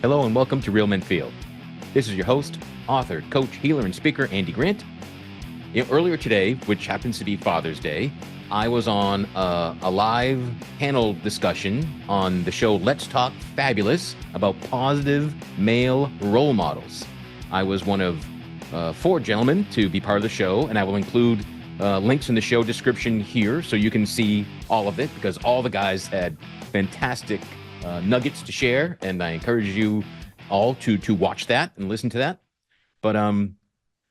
Hello and welcome to Real Men Feel. This is your host, author, coach, healer, and speaker, Andy Grant. Earlier today, which happens to be Father's Day, I was on a live panel discussion on the show Let's Talk Fabulous about positive male role models. I was one of 4 gentlemen to be part of the show, and I will include links in the show description here so you can see all of it, because all the guys had fantastic nuggets to share, and I encourage you all to watch that and listen to that. But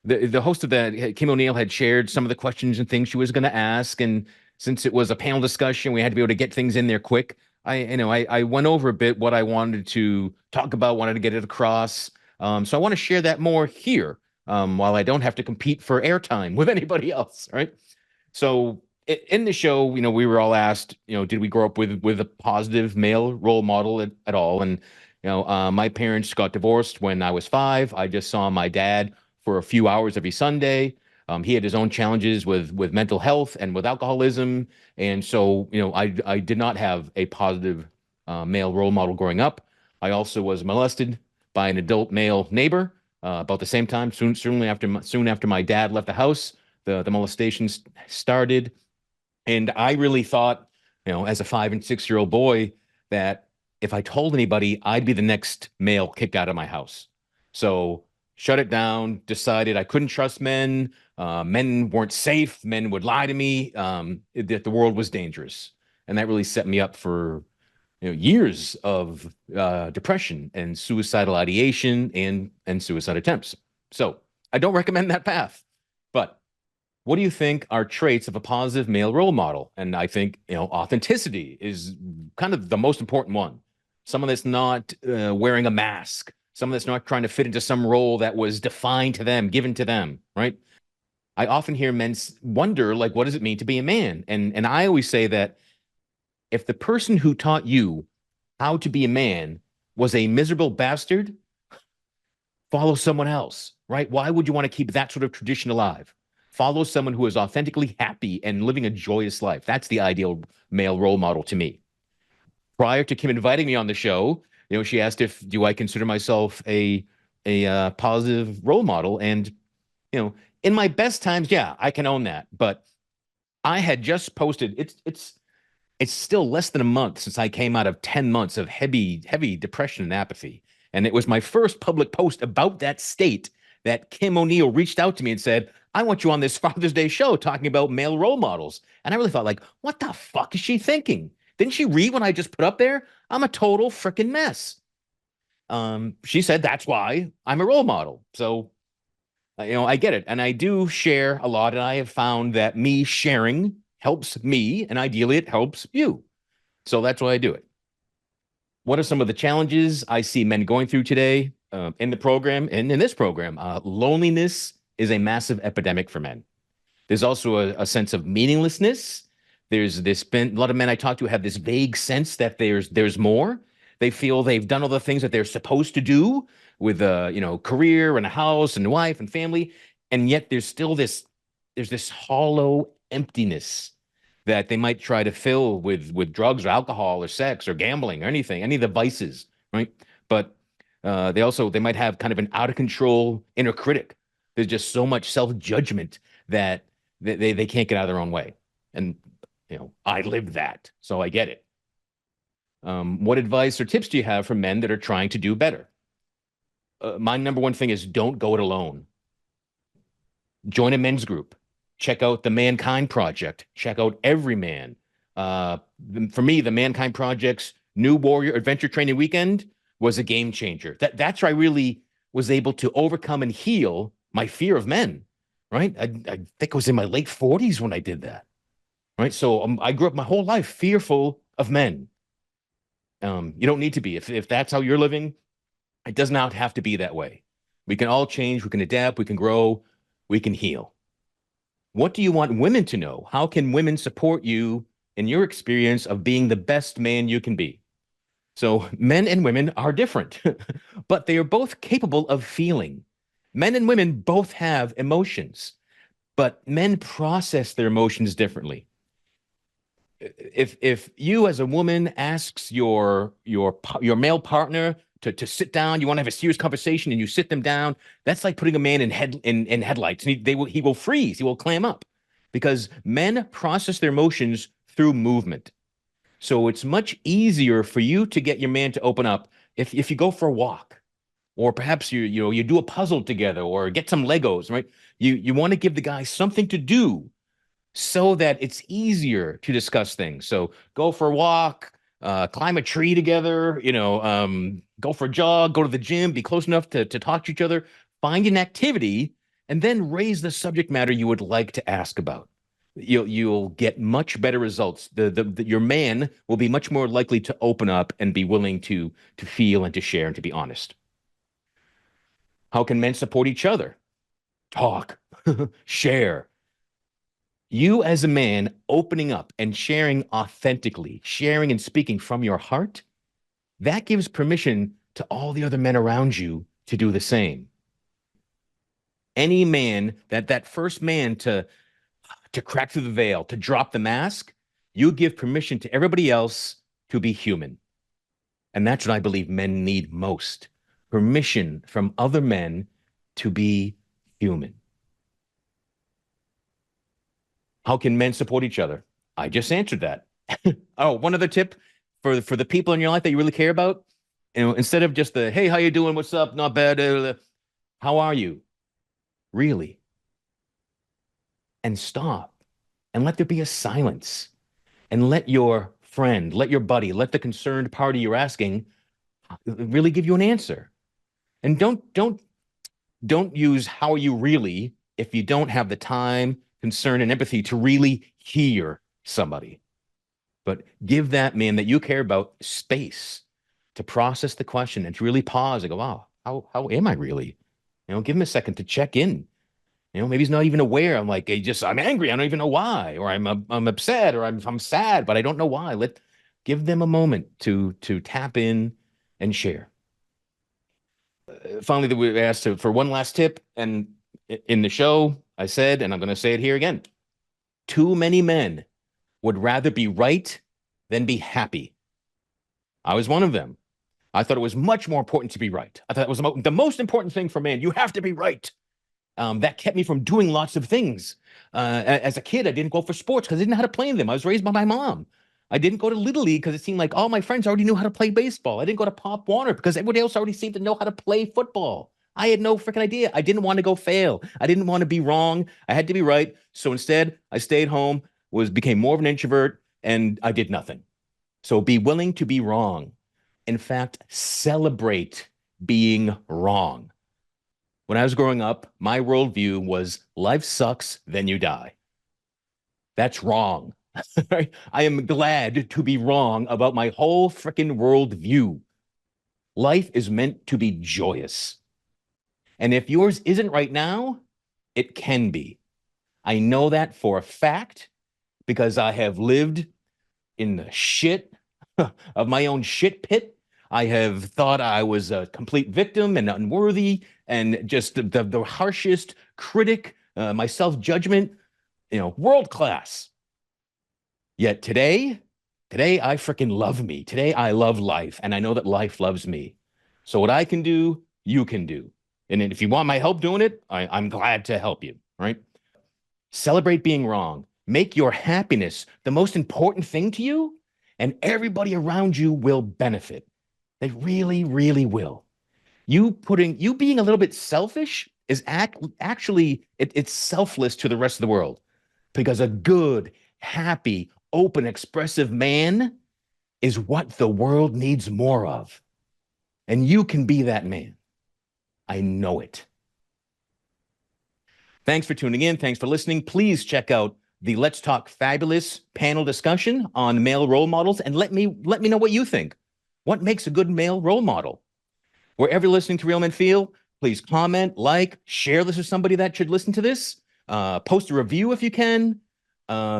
the host of that, Kim O'Neill, had shared some of the questions and things she was going to ask, and since it was a panel discussion, we had to be able to get things in there quick. I went over a bit what I wanted to talk about, wanted to get it across. So I want to share that more here, while I don't have to compete for airtime with anybody else, right? So in the show, we were all asked, did we grow up with a positive male role model at all? And my parents got divorced when I was 5. I just saw my dad for a few hours every Sunday. He had his own challenges with mental health and with alcoholism, and so I did not have a positive male role model growing up. I also was molested by an adult male neighbor about the same time. Soon after my dad left the house, the molestations started. And I really thought, as a 5 and 6-year-old boy, that if I told anybody, I'd be the next male kicked out of my house. So shut it down, decided I couldn't trust men. Men weren't safe. Men would lie to me, that the world was dangerous. And that really set me up for years of depression and suicidal ideation and suicide attempts. So I don't recommend that path. But what do you think are traits of a positive male role model? And I think, authenticity is kind of the most important one. Someone that's not wearing a mask, someone that's not trying to fit into some role that was defined to them, given to them, right? I often hear men wonder, like, what does it mean to be a man? And I always say that if the person who taught you how to be a man was a miserable bastard, follow someone else, right? Why would you want to keep that sort of tradition alive? Follow someone who is authentically happy and living a joyous life. That's the ideal male role model to me. Prior to Kim inviting me on the show, she asked do I consider myself a positive role model? And, in my best times, yeah, I can own that. But I had just posted, it's still less than a month since I came out of 10 months of heavy depression and apathy. And it was my first public post about that state that Kim O'Neill reached out to me and said, I want you on this Father's Day show talking about male role models. And I really thought, like, what the fuck is she thinking? Didn't she read what I just put up there? I'm a total freaking mess. She said that's why I'm a role model. So, I get it. And I do share a lot. And I have found that me sharing helps me. And ideally, it helps you. So that's why I do it. What are some of the challenges I see men going through today in the program and in this program? Loneliness is a massive epidemic for men. There's also a sense of meaninglessness. There's a lot of men I talk to have this vague sense that there's more. They feel they've done all the things that they're supposed to do with career and a house and wife and family, and yet there's this hollow emptiness that they might try to fill with drugs or alcohol or sex or gambling or anything, any of the vices, right? But they might have kind of an out of control inner critic. There's just so much self-judgment that they can't get out of their own way. And, I live that, so I get it. What advice or tips do you have for men that are trying to do better? My number one thing is don't go it alone. Join a men's group. Check out the Mankind Project. Check out Every Man. For me, the Mankind Project's New Warrior Adventure Training Weekend was a game changer. That's where I really was able to overcome and heal my fear of men, right? I think I was in my late 40s when I did that, right? So I grew up my whole life fearful of men. You don't need to be. If that's how you're living, it does not have to be that way. We can all change. We can adapt. We can grow. We can heal. What do you want women to know? How can women support you in your experience of being the best man you can be? So men and women are different, but they are both capable of feeling. Men and women both have emotions, but men process their emotions differently. If you as a woman asks your male partner to sit down. You want to have a serious conversation, and you sit them down. That's like putting a man in headlights. And he will freeze. He will clam up, because men process their emotions through movement. So it's much easier for you to get your man to open up if you go for a walk, or perhaps you do a puzzle together, or get some Legos, right? You want to give the guy something to do so that it's easier to discuss things. So go for a walk, climb a tree together, go for a jog, go to the gym, be close enough to talk to each other, find an activity, and then raise the subject matter you would like to ask about. You'll get much better results. Your man will be much more likely to open up and be willing to feel and to share and to be honest. How can men support each other? Talk, share. You as a man opening up and sharing authentically, sharing and speaking from your heart, that gives permission to all the other men around you to do the same. Any man, that first man to crack through the veil, to drop the mask, you give permission to everybody else to be human. And that's what I believe men need most. Permission from other men to be human. How can men support each other? I just answered that. Oh, one other tip for the people in your life that you really care about. Instead of just the, hey, how you doing? What's up? Not bad. How are you? Really? And stop and let there be a silence, and let your friend, let your buddy, let the concerned party you're asking really give you an answer. And don't use how are you really if you don't have the time, concern, and empathy to really hear somebody. But give that man that you care about space to process the question and to really pause and go, wow, how am I really? Give him a second to check in. Maybe he's not even aware. I'm like, I'm angry. I don't even know why, or I'm upset, or I'm sad, but I don't know why. Give them a moment to tap in and share. Finally, we asked for one last tip, and in the show, I said, and I'm going to say it here again, too many men would rather be right than be happy. I was one of them. I thought it was much more important to be right. I thought it was the most important thing for men. You have to be right. That kept me from doing lots of things. As a kid, I didn't go for sports because I didn't know how to play them. I was raised by my mom. I didn't go to Little League because it seemed like all my friends already knew how to play baseball. I didn't go to Pop Warner because everybody else already seemed to know how to play football. I had no freaking idea. I didn't want to go fail. I didn't want to be wrong. I had to be right. So instead, I stayed home, became more of an introvert, and I did nothing. So be willing to be wrong. In fact, celebrate being wrong. When I was growing up, my worldview was life sucks, then you die. That's wrong. I am glad to be wrong about my whole freaking worldview. Life is meant to be joyous. And if yours isn't right now, it can be. I know that for a fact because I have lived in the shit of my own shit pit. I have thought I was a complete victim and unworthy and just the harshest critic, my self-judgment, world class. Yet today I freaking love me. Today I love life, and I know that life loves me. So what I can do, you can do. And if you want my help doing it, I'm glad to help you, right? Celebrate being wrong. Make your happiness the most important thing to you, and everybody around you will benefit. They really, really will. You being a little bit selfish is actually it's selfless to the rest of the world, because a good, happy, open, expressive man is what the world needs more of. And you can be that man. I know it. Thanks for tuning in. Thanks for listening. Please check out the Let's Talk Fabulous panel discussion on male role models, and let me know what you think. What makes a good male role model? Wherever you're listening to Real Men Feel, please comment, share this with somebody that should listen to this. Post a review if you can.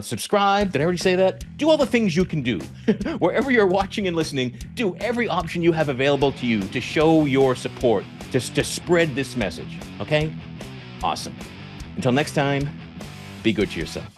Subscribe. Did I already say that? Do all the things you can do. Wherever you're watching and listening, do every option you have available to you to show your support, to spread this message. Okay? Awesome. Until next time, be good to yourself.